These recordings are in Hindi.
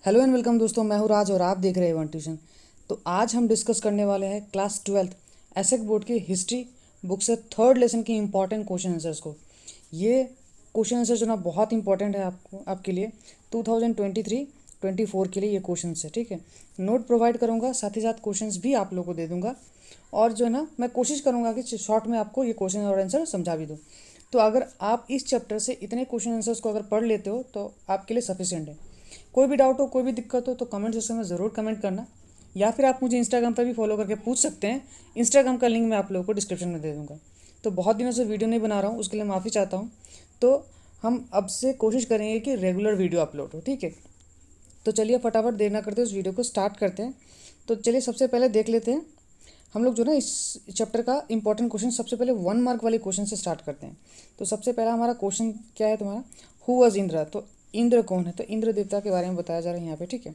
हेलो एंड वेलकम दोस्तों, मैं हूँ राज और आप देख रहे हैं वन ट्यूशन। तो आज हम डिस्कस करने वाले हैं क्लास 12th एसेक बोर्ड की हिस्ट्री बुक से थर्ड लेसन के इंपॉर्टेंट क्वेश्चन आंसर्स को। ये क्वेश्चन आंसर जो ना बहुत इंपॉर्टेंट है आपके लिए 2023-24 के लिए ये क्वेश्चन है। ठीक है, नोट प्रोवाइड करूँगा, साथ ही साथ क्वेश्चंस भी आप लोगों को दे दूँगा और जो है ना मैं कोशिश करूँगा कि शॉर्ट में आपको ये क्वेश्चन और आंसर समझा भी दूँ। तो अगर आप इस चैप्टर से इतने क्वेश्चन आंसर्स को अगर पढ़ लेते हो तो आपके लिए सफिशिएंट है। कोई भी डाउट हो, कोई भी दिक्कत हो तो कमेंट सेक्शन में ज़रूर कमेंट करना, या फिर आप मुझे इंस्टाग्राम पर भी फॉलो करके पूछ सकते हैं। इंस्टाग्राम का लिंक मैं आप लोगों को डिस्क्रिप्शन में दे दूँगा। तो बहुत दिनों से वीडियो नहीं बना रहा हूँ, उसके लिए माफ़ी चाहता हूँ। तो हम अब से कोशिश करेंगे कि रेगुलर वीडियो अपलोड हो। ठीक है, तो चलिए फटाफट देर ना करते उस वीडियो को स्टार्ट करते हैं। तो चलिए सबसे पहले देख लेते हैं हम लोग जो ना इस चैप्टर का इंपॉर्टेंट क्वेश्चन। सबसे पहले 1 मार्क वाले क्वेश्चन से स्टार्ट करते हैं। तो सबसे पहला हमारा क्वेश्चन क्या है तुम्हारा, हु वाज इंद्र। तो इंद्र कौन है, तो इंद्र देवता के बारे में बताया जा रहा है यहाँ पे। ठीक है,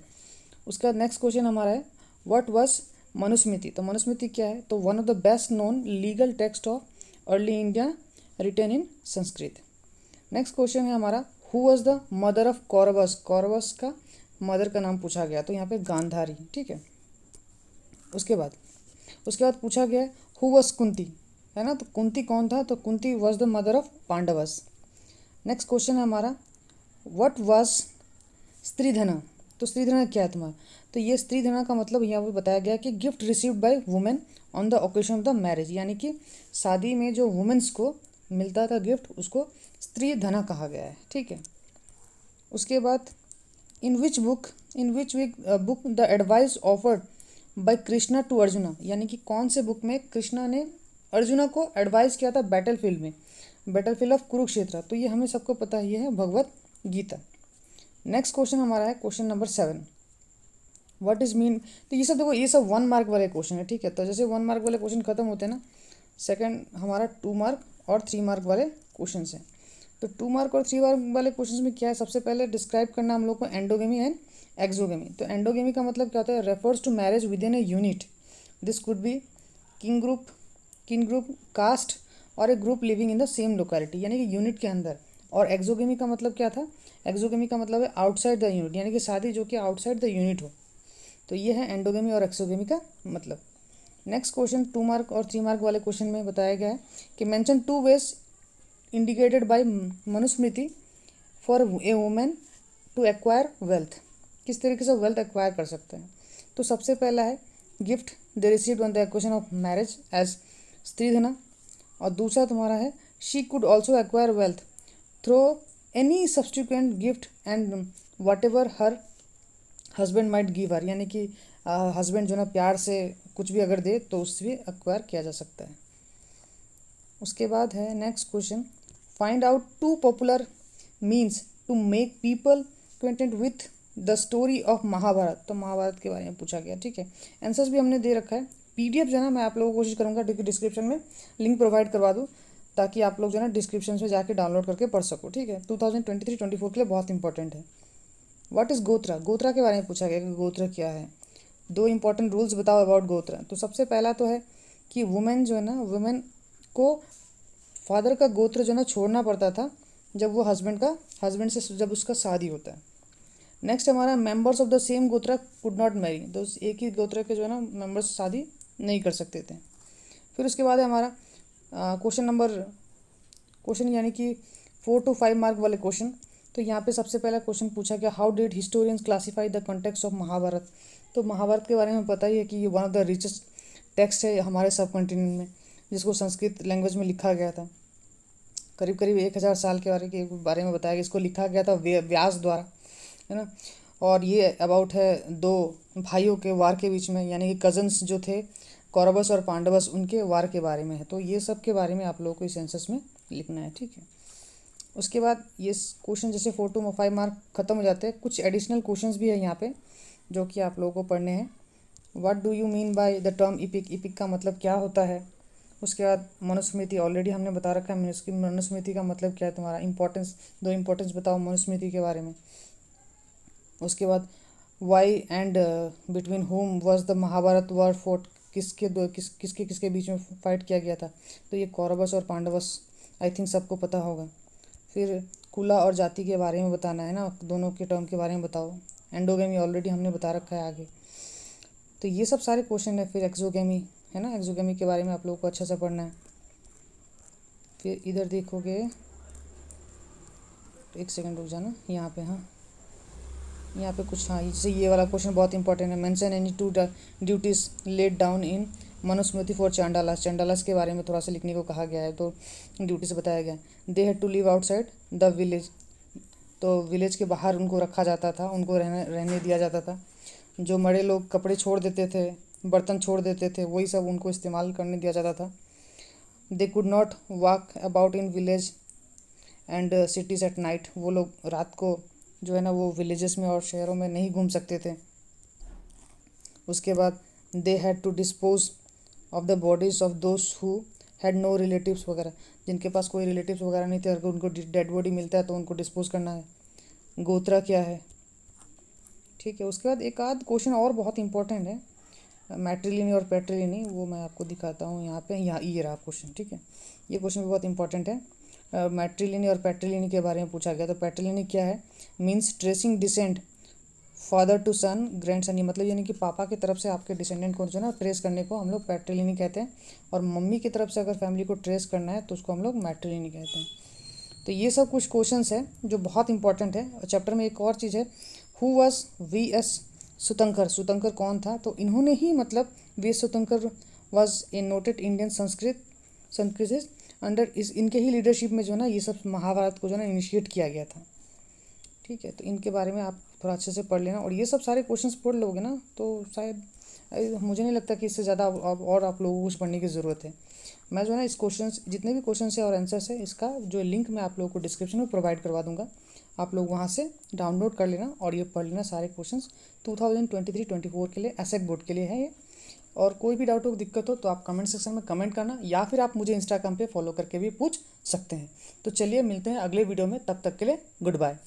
उसका नेक्स्ट क्वेश्चन हमारा है व्हाट वाज मनुस्मृति। तो मनुस्मृति क्या है, तो one of the best known legal text of early India written in Sanskrit. Next question है हमारा who was the mother of Kauravas. Kauravas का मदर का नाम पूछा गया, तो यहाँ पे गांधारी। ठीक है, उसके बाद पूछा गया हु वॉज कुंती, है ना। तो कुंती कौन था, तो Kunti was the mother of Pandavas. Next question है हमारा व्हाट वाज स्त्रीधना। तो स्त्रीधना क्या है तुम्हारा, तो ये स्त्रीधना का मतलब यहाँ पे बताया गया कि gift received by women on the occasion of the marriage, यानी कि शादी में जो वुमेन्स को मिलता था गिफ्ट, उसको स्त्रीधना कहा गया है। ठीक है, उसके बाद in which book the advice offered by Krishna to Arjuna, यानी कि कौन से बुक में कृष्णा ने अर्जुना को एडवाइस किया था बैटल फील्ड में, बैटल फील्ड ऑफ कुरुक्षेत्र। तो ये हमें सबको पता ही है, भगवत गीता। नेक्स्ट क्वेश्चन हमारा है question number 7, what is mean. तो ये सब देखो, ये सब 1 मार्क वाले क्वेश्चन है। ठीक है, तो जैसे 1 मार्क वाले क्वेश्चन खत्म होते हैं ना, सेकंड हमारा 2 मार्क और 3 मार्क वाले क्वेश्चन हैं। तो 2 मार्क और 3 मार्क वाले क्वेश्चन में क्या है, सबसे पहले डिस्क्राइब करना हम लोग को एंडोगेमी एंड एक्सोगेमी। तो एंडोगेमी का मतलब क्या होता है, refers to marriage within a unit, this could be kin group caste और a group living in the same locality, यानी कि यूनिट के अंदर। और एक्सोगेमी का मतलब क्या था, एक्सोगेमी का मतलब है आउटसाइड द यूनिट, यानी कि शादी जो कि आउटसाइड द यूनिट हो। तो ये है एंडोगेमी और एक्सोगेमी का मतलब। नेक्स्ट क्वेश्चन 2 मार्क और 3 मार्क वाले क्वेश्चन में बताया गया है कि mention 2 ways indicated by Manusmriti for a women to acquire wealth, किस तरीके से वेल्थ एक्वायर कर सकते हैं। तो सबसे पहला है gift they received on the occasion of marriage as stridhana, और दूसरा तुम्हारा है she could also acquire wealth through any subsequent gift and whatever her husband might give her, यानी कि हस्बैंड जो ना प्यार से कुछ भी अगर दे तो उससे भी एक्वायर किया जा सकता है। उसके बाद है next question find out 2 popular means to make people acquainted with the story of Mahabharata. तो महाभारत के बारे में पूछा गया। ठीक है, आंसर्स भी हमने दे रखा है। पीडीएफ जो है ना मैं आप लोगों को कोशिश करूँगा डिस्क्रिप्शन में लिंक प्रोवाइड करवा दूँ, ताकि आप लोग जो है ना डिस्क्रिप्शन से जाके डाउनलोड करके पढ़ सको। ठीक है, 2023-24 के लिए बहुत इंपॉर्टेंट है। व्हाट इज़ गोत्रा, गोत्रा के बारे में पूछा गया कि गोत्रा क्या है। 2 इंपॉर्टेंट रूल्स बताओ अबाउट गोत्रा। तो सबसे पहला तो है कि वुमेन जो है ना, वुमेन को फादर का गोत्र जो ना छोड़ना पड़ता था जब वो हस्बैंड से जब उसका शादी होता है। नेक्स्ट हमारा मेंबर्स ऑफ द सेम गोत्रा कुड नॉट मैरी, तो एक ही गोत्र के जो है ना मेंबर्स शादी नहीं कर सकते थे। फिर उसके बाद है हमारा क्वेश्चन यानी कि 4 to 5 मार्क वाले क्वेश्चन। तो यहाँ पे सबसे पहला क्वेश्चन पूछा गया how did historians classify the context of Mahabharata. तो महाभारत के बारे में पता ही है कि ये one of the richest text है हमारे सब कॉन्टिनेंट में, जिसको संस्कृत लैंग्वेज में लिखा गया था। करीब करीब 1000 साल के बारे में बताया गया। इसको लिखा गया था व्यास द्वारा, है ना। और ये अबाउट है 2 भाइयों के वार के बीच में, यानी कि कजन्स जो थे कौरवस और पांडवस, उनके वार के बारे में है। तो ये सब के बारे में आप लोगों को इस सेंसस में लिखना है। ठीक है, उसके बाद ये क्वेश्चन जैसे 4 to 5 मार्क खत्म हो जाते हैं। कुछ एडिशनल क्वेश्चंस भी है यहाँ पे जो कि आप लोगों को पढ़ने हैं। What do you mean by the term EPIC, EPIC का मतलब क्या होता है। उसके बाद मनुस्मृति ऑलरेडी हमने बता रखा है, मनुस्मृति का मतलब क्या है तुम्हारा, इंपॉर्टेंस 2 इंपॉर्टेंस बताओ मनुस्मृति के बारे में। उसके बाद why and between whom was the Mahabharata war fought, किसके बीच में फाइट किया गया था। तो ये कौरवस और पांडवस, आई थिंक सबको पता होगा। फिर कुला और जाति के बारे में बताना है ना, दोनों के टर्म के बारे में बताओ, एंडोगेमी ऑलरेडी हमने बता रखा है आगे। तो ये सब सारे क्वेश्चन है। फिर एक्सोगेमी है ना, एक्सोगेमी के बारे में आप लोगों को अच्छा से पढ़ना है। फिर इधर देखोगे, एक सेकंड रुक जाना यहाँ पे। हाँ, यहाँ पे कुछ, हाँ जैसे ये वाला क्वेश्चन बहुत इंपॉर्टेंट है। Mention any two duties laid down in Manusmriti for Chandalas. Chandalas के बारे में थोड़ा सा लिखने को कहा गया है, तो ड्यूटीज बताया गया है। They had to live outside the village, तो विलेज के बाहर उनको रखा जाता था, उनको रहने दिया जाता था। जो मरे लोग कपड़े छोड़ देते थे, बर्तन छोड़ देते थे, वही सब उनको इस्तेमाल करने दिया जाता था। They could not walk about in village and cities at night. वो लोग रात को जो है ना वो विलेजेस में और शहरों में नहीं घूम सकते थे। उसके बाद they had to dispose of the bodies of those who had no relatives वगैरह, जिनके पास कोई रिलेटिव्स वगैरह नहीं थे, अगर उनको डेड बॉडी मिलता है तो उनको डिस्पोज करना है। गोत्रा क्या है, ठीक है। उसके बाद एक आध क्वेश्चन और बहुत इंपॉर्टेंट है, मैट्रिलिनी और पैट्रिलिनी, वो मैं आपको दिखाता हूँ यहाँ पे। यहाँ ये रहा क्वेश्चन, ठीक है। ये क्वेश्चन भी बहुत इंपॉर्टेंट है। मैट्रिलिनी और पैट्रिलिनी के बारे में पूछा गया। तो पैट्रिलिनी क्या है, means tracing descent father to son grandson. ये मतलब यानी कि पापा की तरफ से आपके डिसेंडेंट को जो है ना ट्रेस करने को हम लोग पैट्रिलिनी कहते हैं, और मम्मी की तरफ से अगर फैमिली को ट्रेस करना है तो उसको हम लोग मैट्रिलिनी कहते हैं। तो ये सब कुछ क्वेश्चंस है जो बहुत इंपॉर्टेंट है। और चैप्टर में एक और चीज़ है, who was V S. Sukthankar. Sukthankar कौन था, तो इन्होंने ही मतलब V S. Sukthankar was a noted Indian Sanskrit under इनके ही लीडरशिप में जो है ना ये सब महाभारत को जो है ना इनिशिएट किया गया था, ठीक है। तो इनके बारे में आप थोड़ा अच्छे से पढ़ लेना, और ये सब सारे क्वेश्चंस पढ़ लोगे ना तो शायद मुझे नहीं लगता कि इससे ज़्यादा और आप लोगों को कुछ पढ़ने की ज़रूरत है। मैं जो है ना इस क्वेश्चंस जितने भी क्वेश्चंस है और आंसर्स है, इसका जो लिंक मैं आप लोगों को डिस्क्रिप्शन में प्रोवाइड करवा दूंगा। आप लोग वहाँ से डाउनलोड कर लेना और ये पढ़ लेना सारे क्वेश्चंस। 2023-24 के लिए एसएक बोर्ड के लिए है ये। और कोई भी डाउट हो, दिक्कत हो तो आप कमेंट सेक्शन में कमेंट करना, या फिर आप मुझे इंस्टाग्राम पे फॉलो करके भी पूछ सकते हैं। तो चलिए मिलते हैं अगले वीडियो में, तब तक के लिए गुड बाय।